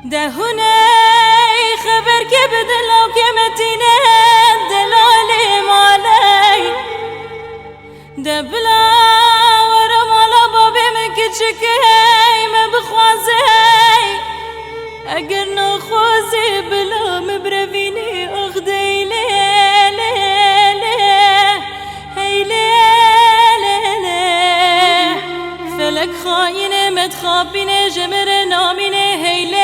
دهوني خبر كبدل لو كمتيني دلالي مالي دبلا ورم على بابي من كتشكي ما بخوازي اگر نخوازي بلا مبرفيني اخدي لي هي لي فلك خاينة متخابيني جمر ناميني هي لي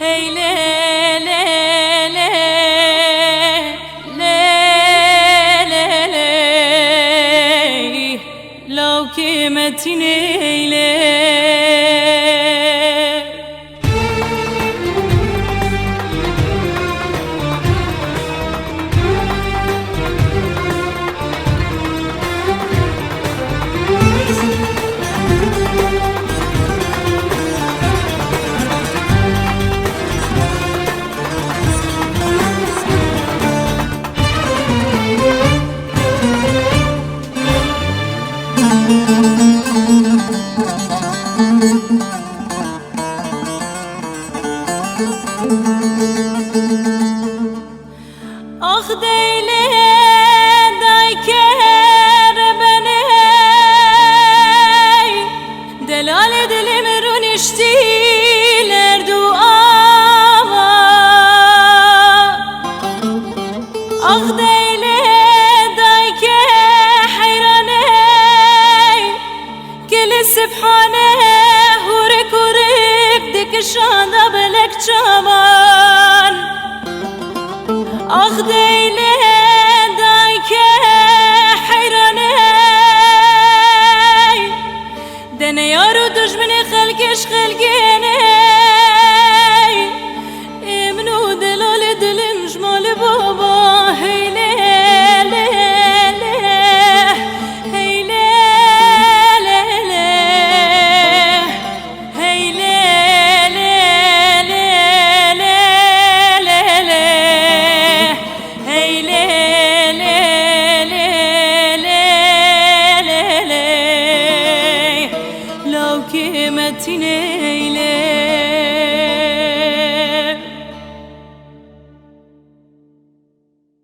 هي لي لو كمتيني لي آخ دیلی دای کر بنی دلال دلی مرونشتی لردو آوا آخ دیلی دای که حیرانه کل سبحانه هورک هورک دکشان دبلک چامان آخ دیلی دای که حیرانه دنه یارو دشمن خلقش خلقینه امنو دلال دلم جمال بابا هیله لو كمتيني